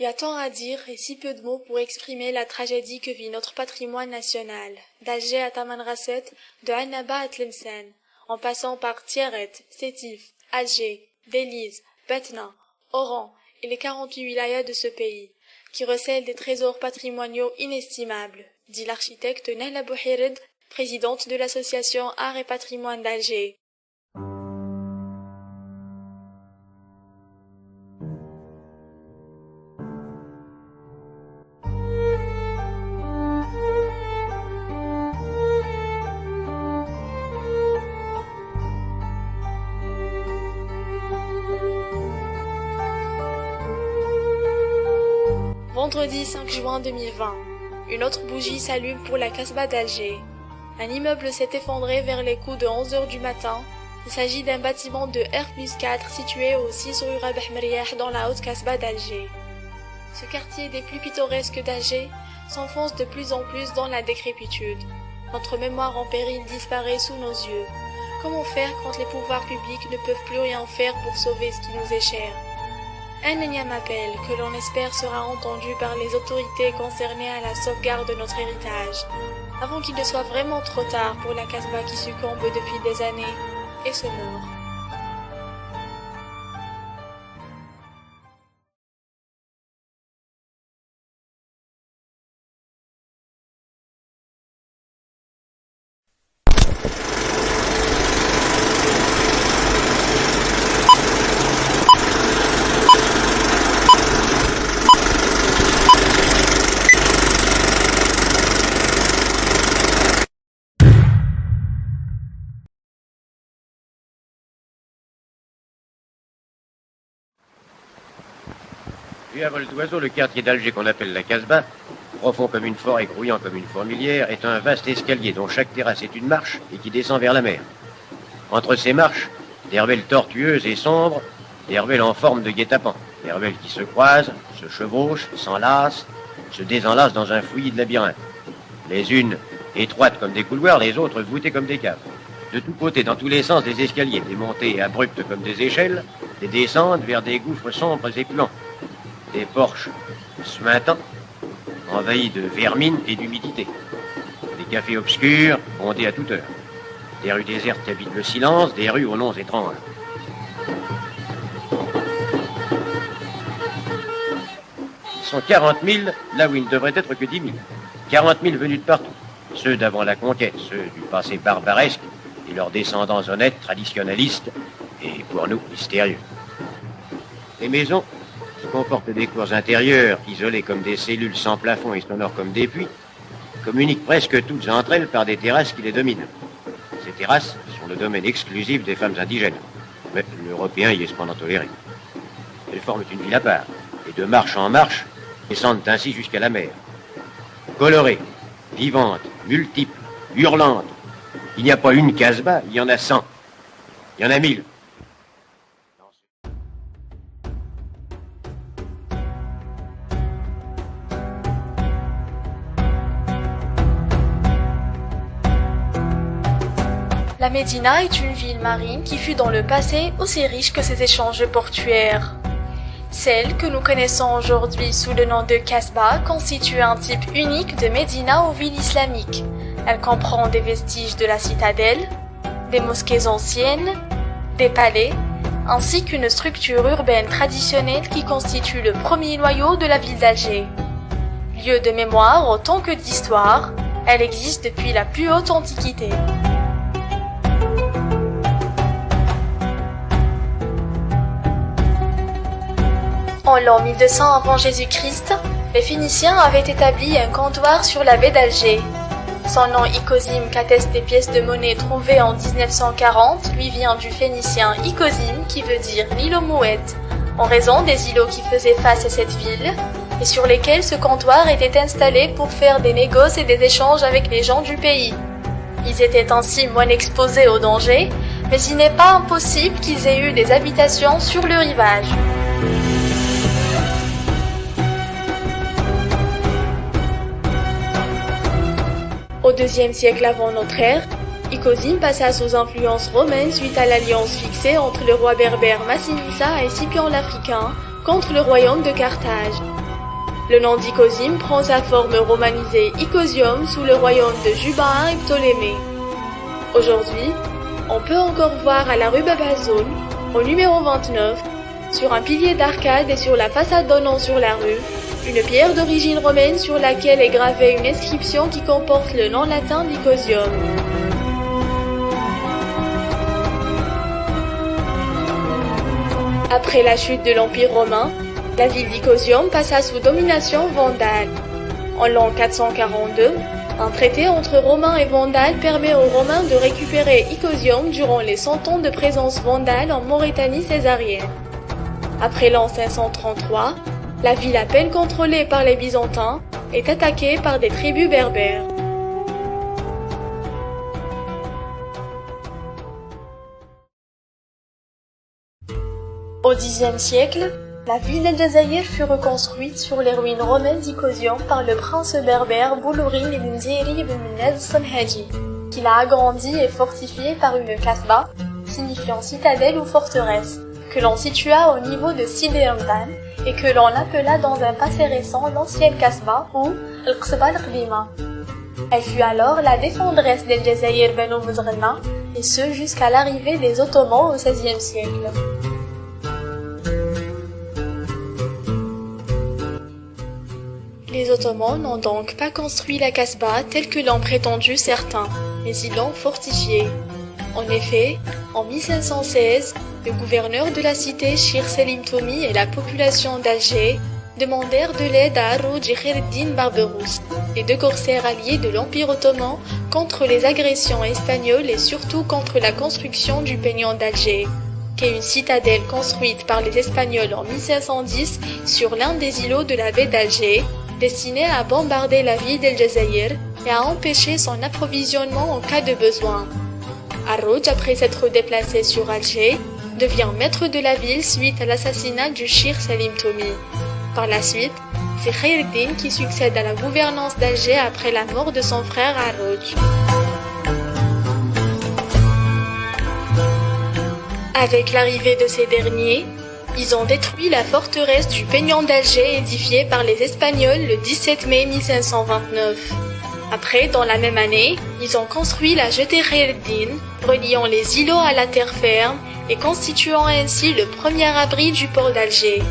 Il y a tant à dire et si peu de mots pour exprimer la tragédie que vit notre patrimoine national, d'Alger à Tamanrasset, de Annaba à Tlemcen, en passant par Tiaret, Sétif, Alger, Belize, Batna, Oran et les 48 wilayas de ce pays, qui recèlent des trésors patrimoniaux inestimables, dit l'architecte Nahla Bouhired, présidente de l'association Art et Patrimoine d'Alger. Vendredi 5 juin 2020, une autre bougie s'allume pour la Casbah d'Alger. Un immeuble s'est effondré vers les coups de 11 heures du matin. Il s'agit d'un bâtiment de R+4 situé au 6 rue Rabah Mriah dans la haute Casbah d'Alger. Ce quartier des plus pittoresques d'Alger s'enfonce de plus en plus dans la décrépitude. Notre mémoire en péril disparaît sous nos yeux. Comment faire quand les pouvoirs publics ne peuvent plus rien faire pour sauver ce qui nous est cher ? Un énième appel que l'on espère sera entendu par les autorités concernées à la sauvegarde de notre héritage, avant qu'il ne soit vraiment trop tard pour la Casbah qui succombe depuis des années et se meurt. Vu à vol d'oiseau, le quartier d'Alger qu'on appelle la Casbah, profond comme une forêt, grouillant comme une fourmilière, est un vaste escalier dont chaque terrasse est une marche et qui descend vers la mer. Entre ces marches, des ruelles tortueuses et sombres, des ruelles en forme de guet-apens, des ruelles qui se croisent, se chevauchent, s'enlacent, se désenlacent dans un fouillis de labyrinthe. Les unes étroites comme des couloirs, les autres voûtées comme des caves. De tous côtés, dans tous les sens, des escaliers, des montées abruptes comme des échelles, des descentes vers des gouffres sombres et puants. Des porches suintants, envahis de vermine et d'humidité. Des cafés obscurs, bondés à toute heure. Des rues désertes qui habitent le silence, des rues aux noms étranges. Ils sont 40 000, là où il ne devrait être que 10 000. 40 000 venus de partout. Ceux d'avant la conquête, ceux du passé barbaresque, et leurs descendants honnêtes, traditionnalistes, et pour nous, mystérieux. Les maisons qui comportent des cours intérieures, isolées comme des cellules sans plafond et sonores comme des puits, communiquent presque toutes entre elles par des terrasses qui les dominent. Ces terrasses sont le domaine exclusif des femmes indigènes, mais l'Européen y est cependant toléré. Elles forment une ville à part, et de marche en marche, descendent ainsi jusqu'à la mer. Colorées, vivantes, multiples, hurlantes. Il n'y a pas une Casbah, il y en a 100. Il y en a 1000. La Médina est une ville marine qui fut dans le passé aussi riche que ses échanges portuaires. Celle que nous connaissons aujourd'hui sous le nom de Casbah constitue un type unique de Médina aux villes islamiques. Elle comprend des vestiges de la citadelle, des mosquées anciennes, des palais, ainsi qu'une structure urbaine traditionnelle qui constitue le premier noyau de la ville d'Alger. Lieu de mémoire autant que d'histoire, elle existe depuis la plus haute antiquité. En l'an 1200 avant Jésus-Christ, les Phéniciens avaient établi un comptoir sur la baie d'Alger. Son nom Ikosim, qu'attestent des pièces de monnaie trouvées en 1940, lui vient du phénicien Ikosim, qui veut dire l'île aux mouettes, en raison des îlots qui faisaient face à cette ville, et sur lesquels ce comptoir était installé pour faire des négoces et des échanges avec les gens du pays. Ils étaient ainsi moins exposés aux dangers, mais il n'est pas impossible qu'ils aient eu des habitations sur le rivage. Au IIe siècle avant notre ère, Ikosim passa sous influence romaine suite à l'alliance fixée entre le roi berbère Massinissa et Scipion l'Africain contre le royaume de Carthage. Le nom d'Icosim prend sa forme romanisée Icosium sous le royaume de Jubain et Ptolémée. Aujourd'hui, on peut encore voir à la rue Bab Azoun, au numéro 29, sur un pilier d'arcade et sur la façade donnant sur la rue, une pierre d'origine romaine sur laquelle est gravée une inscription qui comporte le nom latin d'Icosium. Après la chute de l'Empire romain, la ville d'Icosium passa sous domination vandale. En l'an 442, un traité entre Romains et Vandales permet aux Romains de récupérer Icosium durant les 100 ans de présence vandale en Mauritanie césarienne. Après l'an 533, la ville à peine contrôlée par les Byzantins est attaquée par des tribus berbères. Au Xe siècle, la ville d'El Jazaïr fut reconstruite sur les ruines romaines d'Icosium par le prince berbère Boulourin ibn Ziri ibn Ned Sonhaji, qui l'a agrandi et fortifié par une kasbah, signifiant citadelle ou forteresse, que l'on situa au niveau de Sidi Hamdan et que l'on appela dans un passé récent l'ancienne kasbah ou Al-Qsba al-Qdima. Elle fut alors la défendresse d'El Jazaïr Banu Muzghanna, et ce jusqu'à l'arrivée des Ottomans au XVIe siècle. Les Ottomans n'ont donc pas construit la kasbah telle que l'ont prétendu certains, mais ils l'ont fortifiée. En effet, en 1516, le gouverneur de la cité Shir Selim Toumi et la population d'Alger demandèrent de l'aide à Haroud et Khaireddin Barberousse, les deux corsaires alliés de l'Empire ottoman, contre les agressions espagnoles et surtout contre la construction du Peignon d'Alger, qui est une citadelle construite par les Espagnols en 1510 sur l'un des îlots de la baie d'Alger, destinée à bombarder la ville d'El Jazaïr et à empêcher son approvisionnement en cas de besoin. Haroud, après s'être déplacé sur Alger, devient maître de la ville suite à l'assassinat du Shir Selim Toumi. Par la suite, c'est Khaireddin qui succède à la gouvernance d'Alger après la mort de son frère Haroud. Avec l'arrivée de ces derniers, ils ont détruit la forteresse du Peignon d'Alger édifiée par les Espagnols le 17 mai 1529. Après, dans la même année, ils ont construit la jetée Khaireddin, reliant les îlots à la terre ferme et constituant ainsi le premier abri du port d'Alger,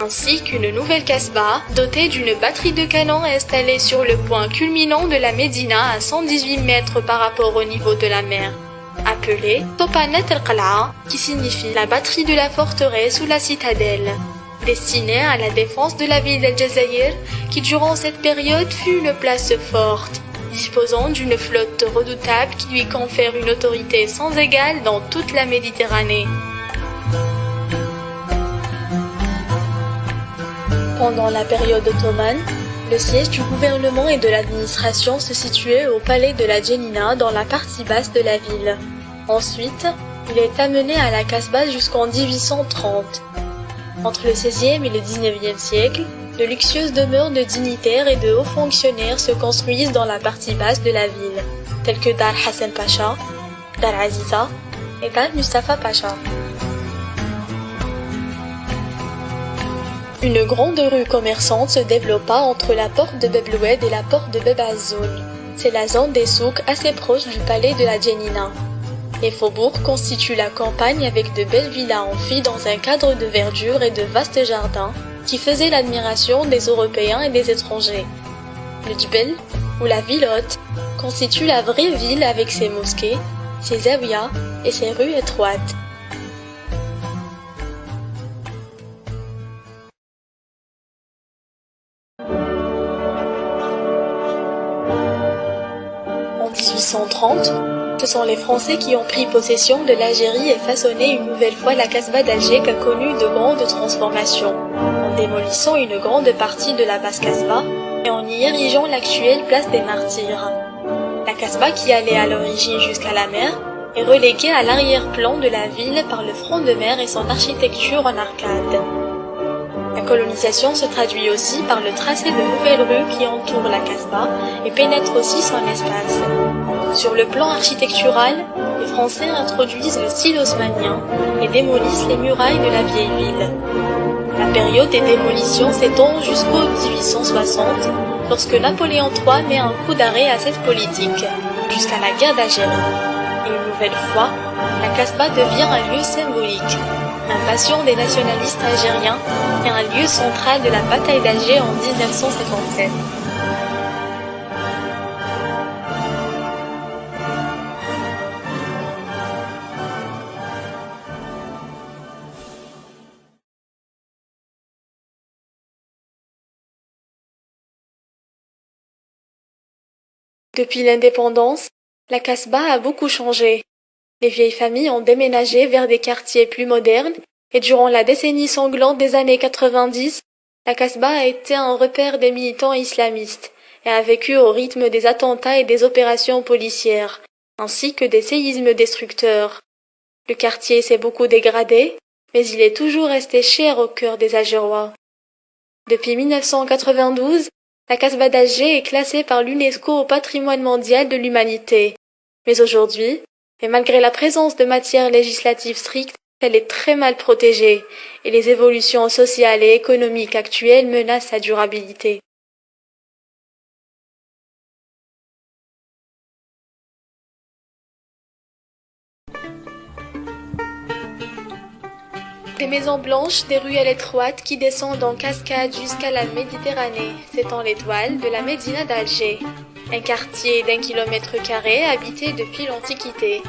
ainsi qu'une nouvelle kasbah dotée d'une batterie de canons installée sur le point culminant de la Médina à 118 mètres par rapport au niveau de la mer, appelée Topanat al-Qal'a, qui signifie la batterie de la forteresse ou la citadelle, destinée à la défense de la ville d'El Jazaïr, qui durant cette période fut une place forte, disposant d'une flotte redoutable qui lui confère une autorité sans égale dans toute la Méditerranée. Pendant la période ottomane, le siège du gouvernement et de l'administration se situait au palais de la Djenina dans la partie basse de la ville. Ensuite, il est amené à la kasbah jusqu'en 1830. Entre le XVIe et le XIXe siècle, de luxueuses demeures de dignitaires et de hauts fonctionnaires se construisent dans la partie basse de la ville, telles que Dar Hassan Pacha, Dar Aziza et Dar Mustafa Pacha. Une grande rue commerçante se développa entre la porte de Bab Loued et la porte de Bab Azoun. C'est la zone des souks assez proche du palais de la Djenina. Les faubourgs constituent la campagne avec de belles villas amphies dans un cadre de verdure et de vastes jardins qui faisaient l'admiration des Européens et des étrangers. Le Djbel, ou la ville haute, constitue la vraie ville avec ses mosquées, ses zawiyas et ses rues étroites. En 1830, ce sont les Français qui ont pris possession de l'Algérie et façonné une nouvelle fois la kasbah d'Alger qui a connu de grandes transformations, en démolissant une grande partie de la basse kasbah et en y érigeant l'actuelle place des Martyrs. La kasbah, qui allait à l'origine jusqu'à la mer, est reléguée à l'arrière-plan de la ville par le front de mer et son architecture en arcade. La colonisation se traduit aussi par le tracé de nouvelles rues qui entourent la kasbah et pénètrent aussi son espace. Sur le plan architectural, les Français introduisent le style haussmannien et démolissent les murailles de la vieille ville. La période des démolitions s'étend jusqu'au 1860, lorsque Napoléon III met un coup d'arrêt à cette politique, jusqu'à la guerre d'Algérie. Et une nouvelle fois, la Casbah devient un lieu symbolique, un bastion des nationalistes algériens et un lieu central de la bataille d'Alger en 1957. Depuis l'indépendance, la Casbah a beaucoup changé. Les vieilles familles ont déménagé vers des quartiers plus modernes et durant la décennie sanglante des années 90, la Casbah a été un repère des militants islamistes et a vécu au rythme des attentats et des opérations policières, ainsi que des séismes destructeurs. Le quartier s'est beaucoup dégradé, mais il est toujours resté cher au cœur des Algérois. Depuis 1992, la Casbah d'Alger est classée par l'UNESCO au patrimoine mondial de l'humanité. Mais aujourd'hui, et malgré la présence de matières législatives strictes, elle est très mal protégée et les évolutions sociales et économiques actuelles menacent sa durabilité. Des maisons blanches, des ruelles étroites qui descendent en cascade jusqu'à la Méditerranée, s'étend l'étoile de la Médina d'Alger, un quartier d'1 km² habité depuis l'Antiquité.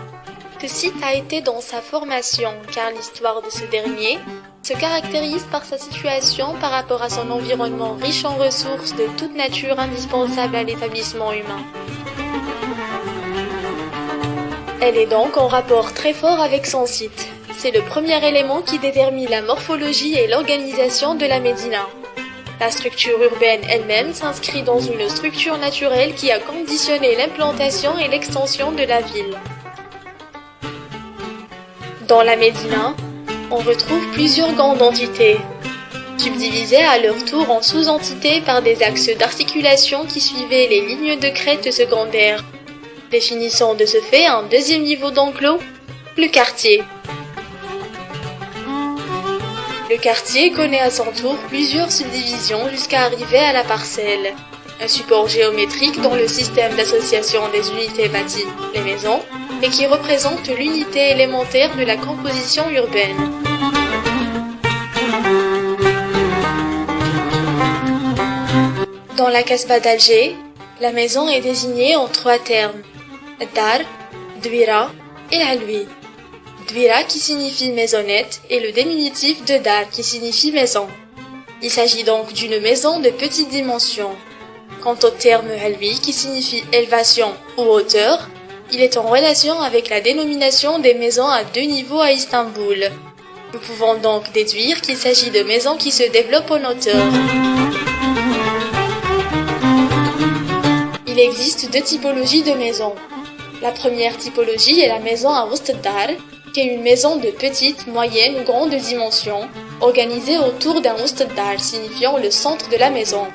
Ce site a été dans sa formation car l'histoire de ce dernier se caractérise par sa situation par rapport à son environnement riche en ressources de toute nature indispensables à l'établissement humain. Elle est donc en rapport très fort avec son site. C'est le premier élément qui détermine la morphologie et l'organisation de la Médina. La structure urbaine elle-même s'inscrit dans une structure naturelle qui a conditionné l'implantation et l'extension de la ville. Dans la Médina, on retrouve plusieurs grandes entités, subdivisées à leur tour en sous-entités par des axes d'articulation qui suivaient les lignes de crête secondaires, définissant de ce fait un deuxième niveau d'enclos, le quartier. Le quartier connaît à son tour plusieurs subdivisions jusqu'à arriver à la parcelle, un support géométrique dans le système d'association des unités bâties, les maisons, et qui représente l'unité élémentaire de la composition urbaine. Dans la Casbah d'Alger, la maison est désignée en 3 termes, Dar, Dwira et Alwi. Dwira qui signifie maisonnette et le diminutif de Dar qui signifie maison. Il s'agit donc d'une maison de petite dimension. Quant au terme Alwi qui signifie élévation ou hauteur, il est en relation avec la dénomination des maisons à 2 niveaux à Istanbul. Nous pouvons donc déduire qu'il s'agit de maisons qui se développent en hauteur. Il existe 2 typologies de maisons. La première typologie est la maison à Wustdar, qui est une maison de petite, moyenne ou grande dimension, organisée autour d'un Wustdar signifiant le centre de la maison.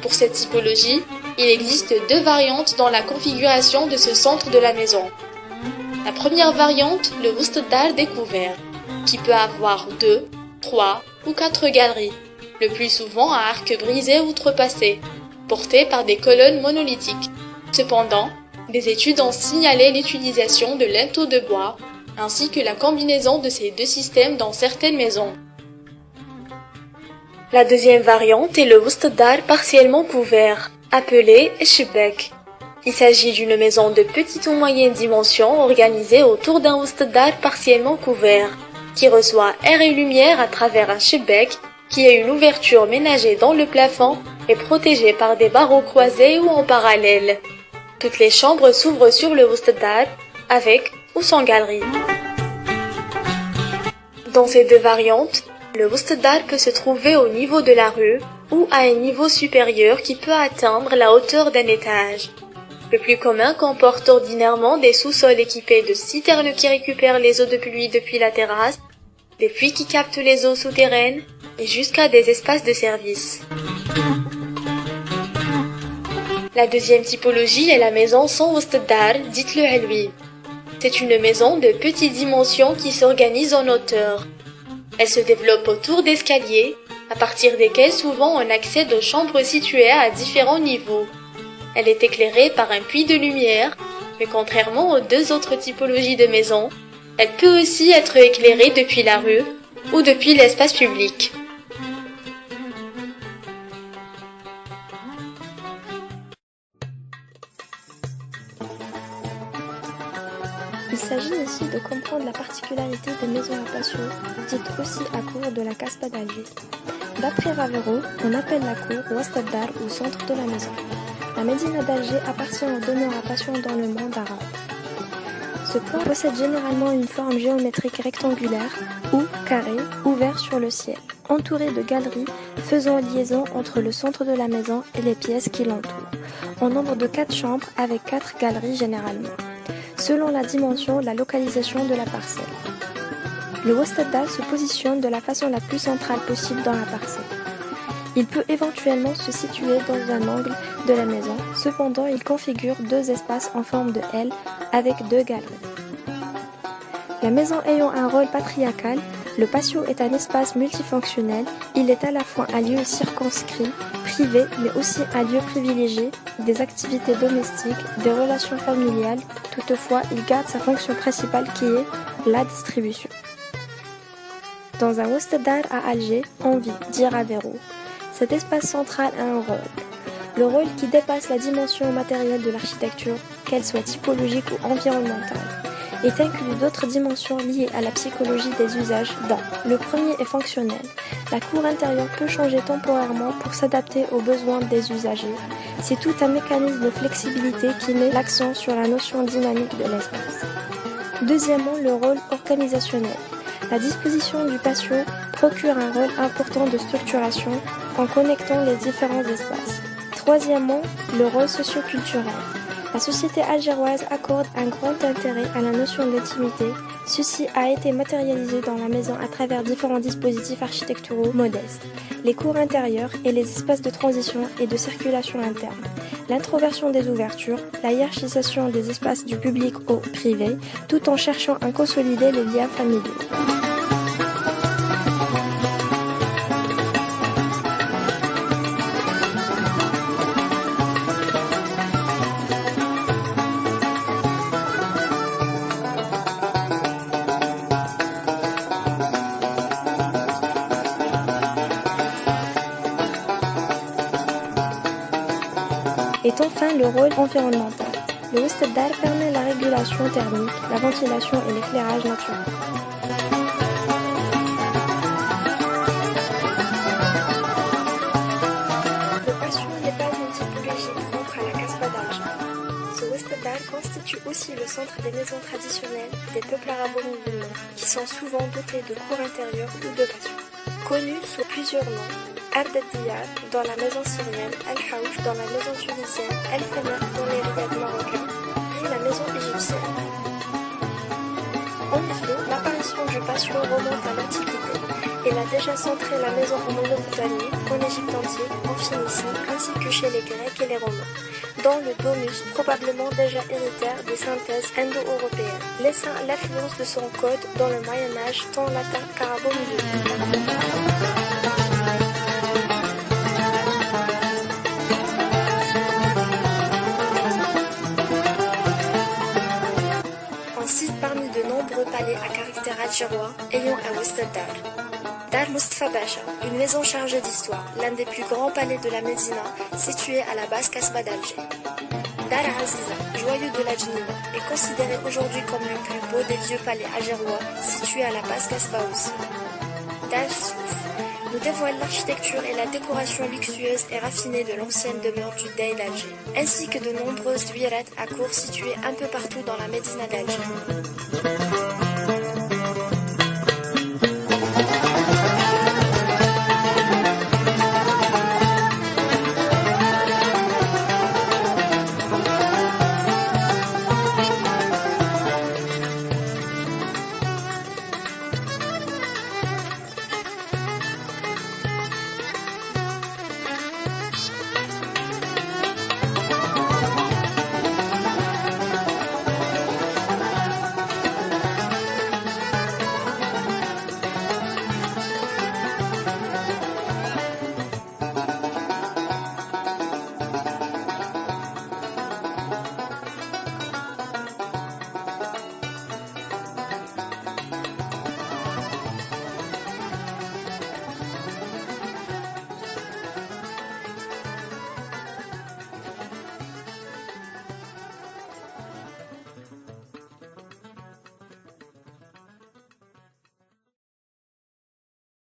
Pour cette typologie, il existe 2 variantes dans la configuration de ce centre de la maison. La première variante, le Wustdar découvert, qui peut avoir 2, 3 ou 4 galeries, le plus souvent à arcs brisés ou outrepassés, portés par des colonnes monolithiques. Cependant, des études ont signalé l'utilisation de linteaux de bois, ainsi que la combinaison de ces 2 systèmes dans certaines maisons. La deuxième variante est le Wustdar partiellement couvert, appelé Shibek. Il s'agit d'une maison de petite ou moyenne dimension organisée autour d'un Wustdar partiellement couvert, qui reçoit air et lumière à travers un Shibek, qui est une ouverture ménagée dans le plafond et protégée par des barreaux croisés ou en parallèle. Toutes les chambres s'ouvrent sur le Wustdar, avec ou sans galerie. Dans ces 2 variantes, le Wustdar peut se trouver au niveau de la rue ou à un niveau supérieur qui peut atteindre la hauteur d'un étage. Le plus commun comporte ordinairement des sous-sols équipés de citernes qui récupèrent les eaux de pluie depuis la terrasse, des puits qui captent les eaux souterraines et jusqu'à des espaces de service. La deuxième typologie est la maison sans Wustdar, dite le Alwi. C'est une maison de petite dimension qui s'organise en hauteur. Elle se développe autour d'escaliers, à partir desquels souvent on accède aux chambres situées à différents niveaux. Elle est éclairée par un puits de lumière, mais contrairement aux deux autres typologies de maisons, elle peut aussi être éclairée depuis la rue ou depuis l'espace public. Il s'agit ici de comprendre la particularité des maisons à patio, dites aussi à cour de la Casbah d'Alger. D'après Ravero, on appelle la cour Wast ad-Dar ou centre de la maison. La médina d'Alger appartient aux demeures à patio dans le monde arabe. Ce plan possède généralement une forme géométrique rectangulaire ou carrée, ouvert sur le ciel, entouré de galeries faisant liaison entre le centre de la maison et les pièces qui l'entourent, en nombre de 4 chambres avec 4 galeries généralement, selon la dimension, la localisation de la parcelle. Le Wast ad-Dar se positionne de la façon la plus centrale possible dans la parcelle. Il peut éventuellement se situer dans un angle de la maison, cependant il configure 2 espaces en forme de L avec 2 galeries. La maison ayant un rôle patriarcal, le patio est un espace multifonctionnel, il est à la fois un lieu circonscrit, privé, mais aussi un lieu privilégié, des activités domestiques, des relations familiales, toutefois il garde sa fonction principale qui est la distribution. Dans un Wast ad-Dar à Alger, on vit, dit Ravero. Cet espace central a un rôle. Le rôle qui dépasse la dimension matérielle de l'architecture, qu'elle soit typologique ou environnementale, est inclus d'autres dimensions liées à la psychologie des usages dont le premier est fonctionnel. La cour intérieure peut changer temporairement pour s'adapter aux besoins des usagers. C'est tout un mécanisme de flexibilité qui met l'accent sur la notion dynamique de l'espace. Deuxièmement, le rôle organisationnel. La disposition du patio procure un rôle important de structuration en connectant les différents espaces. Troisièmement, le rôle socio-culturel. La société algéroise accorde un grand intérêt à la notion d'intimité. Ceci a été matérialisé dans la maison à travers différents dispositifs architecturaux modestes, les cours intérieures et les espaces de transition et de circulation interne, l'introversion des ouvertures, la hiérarchisation des espaces du public au privé, tout en cherchant à consolider les liens familiaux. Et enfin le rôle environnemental. Le Wast ad-Dar permet la régulation thermique, la ventilation et l'éclairage naturel. Le patio n'est pas une typologie propre à la Casbah d'Alger. Ce Wast ad-Dar constitue aussi le centre des maisons traditionnelles des peuples arabo-musulmans, qui sont souvent dotés de cours intérieurs ou de patio. Connu sous plusieurs noms, Ard ad-Diyar dans la maison syrienne, Al-Hawj dans la maison tunisienne, Al-Famar dans les riads marocains et la maison égyptienne. En effet, l'apparition du patio remonte à l'Antiquité. Elle a déjà centré la maison en Mésopotamie, en Égypte antique, en Phénicie, ainsi que chez les Grecs et les Romains, dans le domus probablement déjà héritaire des synthèses indo-européennes, laissant l'influence de son code dans le Moyen-Âge tant latin qu'arabo-musulman. Parmi de nombreux palais à caractère algérois ayant un Wast ad-Dar. Dar Mustafa Basha, une maison chargée d'histoire, l'un des plus grands palais de la Médina, situé à la base Casbah d'Alger. Dar Aziza, joyau de la Djenina, est considéré aujourd'hui comme le plus beau des vieux palais algérois, situé à la base Casbah aussi. Dar Souf nous dévoile l'architecture et la décoration luxueuse et raffinée de l'ancienne demeure du Dey d'Alger, ainsi que de nombreuses douirettes à cour situées un peu partout dans la Médina d'Alger.